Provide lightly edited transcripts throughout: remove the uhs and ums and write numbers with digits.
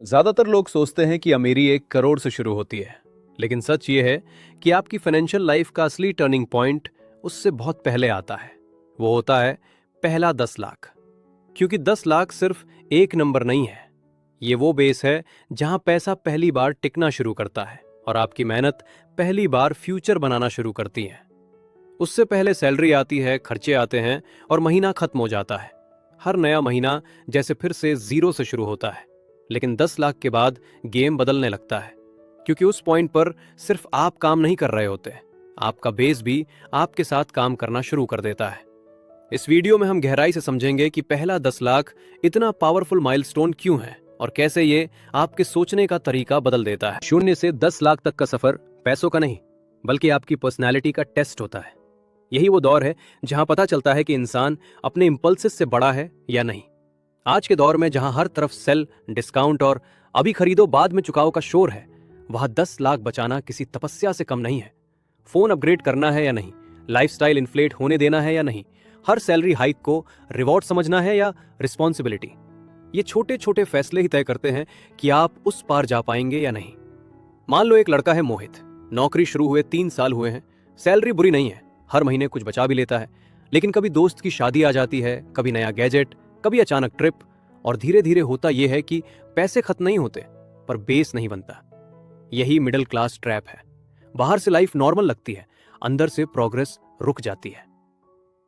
ज्यादातर लोग सोचते हैं कि अमीरी 1 करोड़ से शुरू होती है, लेकिन सच ये है कि आपकी फाइनेंशियल लाइफ का असली टर्निंग पॉइंट उससे बहुत पहले आता है। वो होता है पहला 10 लाख। क्योंकि 10 लाख सिर्फ एक नंबर नहीं है, ये वो बेस है जहां पैसा पहली बार टिकना शुरू करता है और आपकी मेहनत पहली बार फ्यूचर बनाना शुरू करती है। उससे पहले सैलरी आती है, खर्चे आते हैं और महीना खत्म हो जाता है। हर नया महीना जैसे फिर से जीरो से शुरू होता है। लेकिन 10 लाख के बाद गेम बदलने लगता है, क्योंकि उस पॉइंट पर सिर्फ आप काम नहीं कर रहे होते, आपका बेस भी आपके साथ काम करना शुरू कर देता है। इस वीडियो में हम गहराई से समझेंगे कि पहला 10 लाख इतना पावरफुल माइलस्टोन क्यों है और कैसे ये आपके सोचने का तरीका बदल देता है। 0 से 10 लाख तक का सफर पैसों का नहीं, बल्कि आपकी पर्सनैलिटी का टेस्ट होता है। यही वो दौर है जहां पता चलता है कि इंसान अपने इंपल्सेस से बड़ा है या नहीं। आज के दौर में जहां हर तरफ सेल, डिस्काउंट और अभी खरीदो बाद में चुकाओ का शोर है, वहां 10 लाख बचाना किसी तपस्या से कम नहीं है। फोन अपग्रेड करना है या नहीं, लाइफस्टाइल इन्फ्लेट होने देना है या नहीं, हर सैलरी हाइक को रिवॉर्ड समझना है या रिस्पॉन्सिबिलिटी, ये छोटे छोटे फैसले ही तय करते हैं कि आप उस पार जा पाएंगे या नहीं। मान लो एक लड़का है मोहित, नौकरी शुरू हुए 3 साल हुए हैं, सैलरी बुरी नहीं है, हर महीने कुछ बचा भी लेता है। लेकिन कभी दोस्त की शादी आ जाती है, कभी नया गैजेट, कभी अचानक ट्रिप, और धीरे धीरे होता यह है कि पैसे खत्म नहीं होते पर बेस नहीं बनता। यही मिडिल क्लास ट्रैप है। बाहर से लाइफ नॉर्मल लगती है, अंदर से प्रोग्रेस रुक जाती है।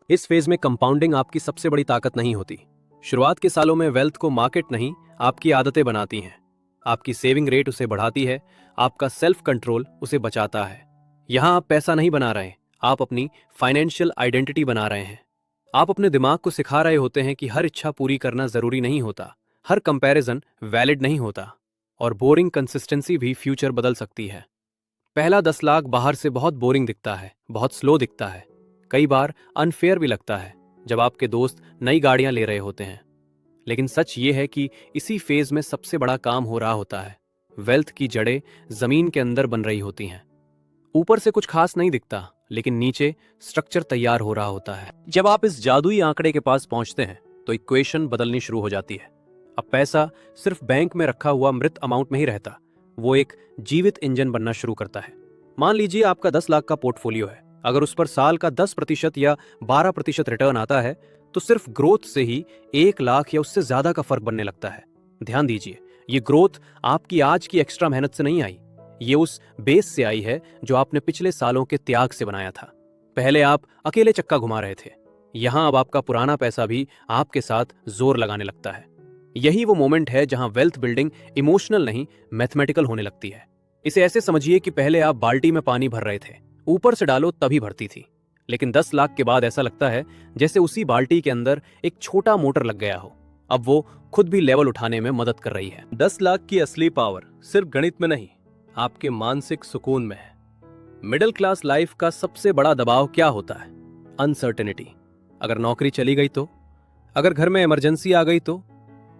इस फेज में कंपाउंडिंग आपकी सबसे बड़ी ताकत नहीं होती। शुरुआत के सालों में वेल्थ को मार्केट नहीं, आपकी आदतें बनाती हैं। आपकी सेविंग रेट उसे बढ़ाती है, आपका सेल्फ कंट्रोल उसे बचाता है। यहां आप पैसा नहीं बना रहे, आप अपनी फाइनेंशियल आइडेंटिटी बना रहे हैं। आप अपने दिमाग को सिखा रहे होते हैं कि हर इच्छा पूरी करना जरूरी नहीं होता, हर कंपैरिजन वैलिड नहीं होता, और बोरिंग कंसिस्टेंसी भी फ्यूचर बदल सकती है। पहला 10 लाख बाहर से बहुत बोरिंग दिखता है, बहुत स्लो दिखता है, कई बार अनफेयर भी लगता है जब आपके दोस्त नई गाड़ियां ले रहे होते हैं। लेकिन सच ये है कि इसी फेज में सबसे बड़ा काम हो रहा होता है। वेल्थ की जड़ें जमीन के अंदर बन रही होती हैं। ऊपर से कुछ खास नहीं दिखता, लेकिन नीचे स्ट्रक्चर तैयार हो रहा होता है। जब आप इस जादुई आंकड़े के पास पहुंचते हैं तो इक्वेशन बदलनी शुरू हो जाती है। अब पैसा सिर्फ बैंक में रखा हुआ मृत अमाउंट में ही रहता, वो एक जीवित इंजन बनना शुरू करता है। मान लीजिए आपका 10 लाख का पोर्टफोलियो है। अगर उस पर साल का 10% या 12% रिटर्न आता है तो सिर्फ ग्रोथ से ही 1 लाख या उससे ज्यादा का फर्क बनने लगता है। ध्यान दीजिए, ये ग्रोथ आपकी आज की एक्स्ट्रा मेहनत से नहीं आई, ये उस बेस से आई है जो आपने पिछले सालों के त्याग से बनाया था। पहले आप अकेले चक्का घुमा रहे थे, यहां अब आपका पुराना पैसा भी आपके साथ जोर लगाने लगता है। यही वो मोमेंट है जहां वेल्थ बिल्डिंग इमोशनल नहीं, मैथमेटिकल होने लगती है। इसे ऐसे समझिए कि पहले आप बाल्टी में पानी भर रहे थे, ऊपर से डालो तभी भरती थी। लेकिन 10 लाख के बाद ऐसा लगता है जैसे उसी बाल्टी के अंदर एक छोटा मोटर लग गया हो। अब वो खुद भी लेवल उठाने में मदद कर रही है। 10 लाख की असली पावर सिर्फ गणित में नहीं, आपके मानसिक सुकून में है। मिडिल क्लास लाइफ का सबसे बड़ा दबाव क्या होता है? अनसर्टेनिटी। अगर नौकरी चली गई तो, अगर घर में इमरजेंसी आ गई तो।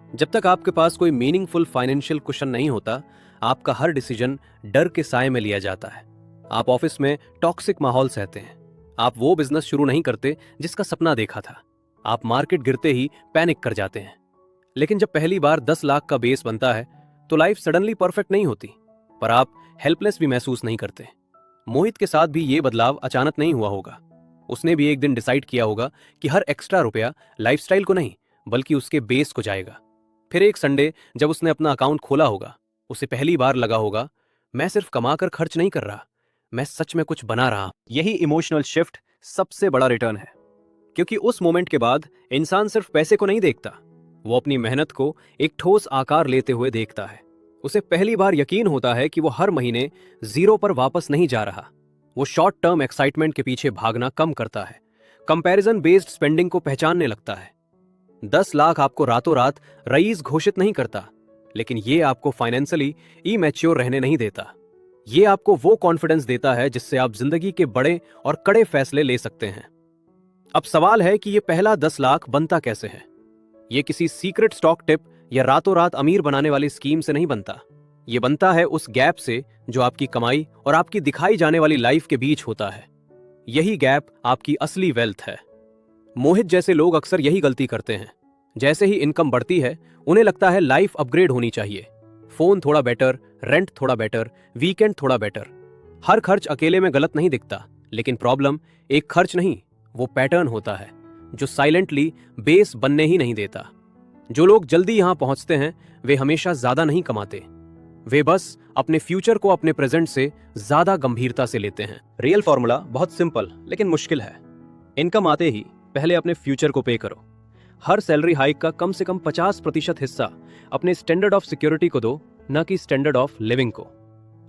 जब तक आपके पास कोई मीनिंगफुल फाइनेंशियल कुशन नहीं होता, आपका हर डिसीजन डर के साए में लिया जाता है। आप ऑफिस में टॉक्सिक माहौल सहते हैं, आप वो बिजनेस शुरू नहीं करते जिसका सपना देखा था, आप मार्केट गिरते ही पैनिक कर जाते हैं। लेकिन जब पहली बार 10 लाख का बेस बनता है तो लाइफ सडनली परफेक्ट नहीं होती, पर आप हेल्पलेस भी महसूस नहीं करते। मोहित के साथ भी ये बदलाव अचानक नहीं हुआ होगा। उसने भी एक दिन डिसाइड किया होगा कि हर एक्स्ट्रा रुपया लाइफस्टाइल को नहीं, बल्कि उसके बेस को जाएगा। फिर एक संडे जब उसने अपना अकाउंट खोला होगा, उसे पहली बार लगा होगा, मैं सिर्फ कमाकर खर्च नहीं कर रहा, मैं सच में कुछ बना रहा। यही इमोशनल शिफ्ट सबसे बड़ा रिटर्न है, क्योंकि उस मोमेंट के बाद इंसान सिर्फ पैसे को नहीं देखता, वो अपनी मेहनत को एक ठोस आकार लेते हुए देखता है। उसे पहली बार यकीन होता है कि वो हर महीने जीरो पर वापस नहीं जा रहा। वो शॉर्ट टर्म एक्साइटमेंट के पीछे भागना कम करता है, कंपैरिजन बेस्ड स्पेंडिंग को पहचानने लगता है। 10 लाख आपको रातों रात रईस घोषित नहीं करता, लेकिन ये आपको फाइनेंशियली इमैच्योर रहने नहीं देता। ये आपको वो कॉन्फिडेंस देता है जिससे आप जिंदगी के बड़े और कड़े फैसले ले सकते हैं। अब सवाल है कि ये पहला 10 लाख बनता कैसे है? ये किसी सीक्रेट स्टॉक टिप या रातों रात अमीर बनाने वाली स्कीम से नहीं बनता। ये बनता है उस गैप से जो आपकी कमाई और आपकी दिखाई जाने वाली लाइफ के बीच होता है। यही गैप आपकी असली वेल्थ है। मोहित जैसे लोग अक्सर यही गलती करते हैं। जैसे ही इनकम बढ़ती है, उन्हें लगता है लाइफ अपग्रेड होनी चाहिए, फोन थोड़ा बेटर, रेंट थोड़ा बेटर, वीकेंड थोड़ा बेटर। हर खर्च अकेले में गलत नहीं दिखता, लेकिन प्रॉब्लम एक खर्च नहीं, वो पैटर्न होता है जो साइलेंटली बेस बनने ही नहीं देता। जो लोग जल्दी यहां पहुंचते हैं वे हमेशा ज्यादा नहीं कमाते, वे बस अपने फ्यूचर को अपने प्रेजेंट से ज्यादा गंभीरता से लेते हैं। रियल फॉर्मूला बहुत सिंपल लेकिन मुश्किल है। इनकम आते ही पहले अपने फ्यूचर को पे करो। हर सैलरी हाइक का कम से कम 50% हिस्सा अपने स्टैंडर्ड ऑफ सिक्योरिटी को दो, न कि स्टैंडर्ड ऑफ लिविंग को।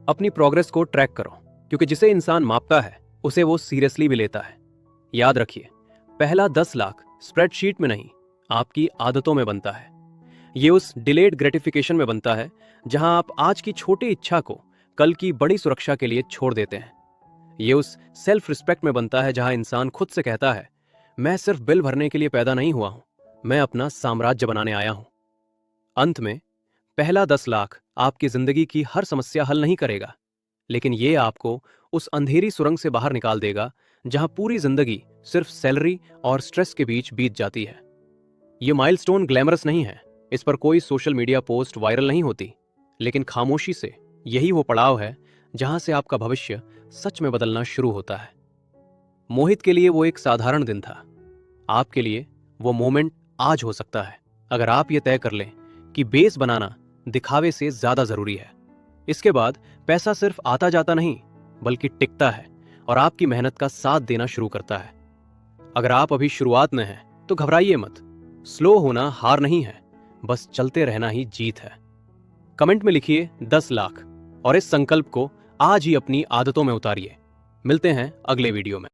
अपनी प्रोग्रेस को ट्रैक करो, क्योंकि जिसे इंसान मापता है उसे वो सीरियसली भी लेता है। याद रखिए, पहला 10 लाख स्प्रेडशीट में नहीं, आपकी आदतों में बनता है। ये उस डिलेड ग्रेटिफिकेशन में बनता है जहां आप आज की छोटी इच्छा को कल की बड़ी सुरक्षा के लिए छोड़ देते हैं। ये उस सेल्फ रिस्पेक्ट में बनता है जहां इंसान खुद से कहता है, मैं सिर्फ बिल भरने के लिए पैदा नहीं हुआ हूं, मैं अपना साम्राज्य बनाने आया हूं। अंत में, पहला 10 लाख आपकी जिंदगी की हर समस्या हल नहीं करेगा, लेकिन ये आपको उस अंधेरी सुरंग से बाहर निकाल देगा जहां पूरी जिंदगी सिर्फ सैलरी और स्ट्रेस के बीच बीत जाती है। ये माइलस्टोन ग्लैमरस नहीं है, इस पर कोई सोशल मीडिया पोस्ट वायरल नहीं होती, लेकिन खामोशी से यही वो पड़ाव है जहां से आपका भविष्य सच में बदलना शुरू होता है। मोहित के लिए वो एक साधारण दिन था, आपके लिए वो मोमेंट आज हो सकता है, अगर आप ये तय कर लें कि बेस बनाना दिखावे से ज्यादा जरूरी है। इसके बाद पैसा सिर्फ आता जाता नहीं, बल्कि टिकता है और आपकी मेहनत का साथ देना शुरू करता है। अगर आप अभी शुरुआत में हैं तो घबराइए मत। स्लो होना हार नहीं है, बस चलते रहना ही जीत है। कमेंट में लिखिए 10 लाख और इस संकल्प को आज ही अपनी आदतों में उतारिए। मिलते हैं अगले वीडियो में।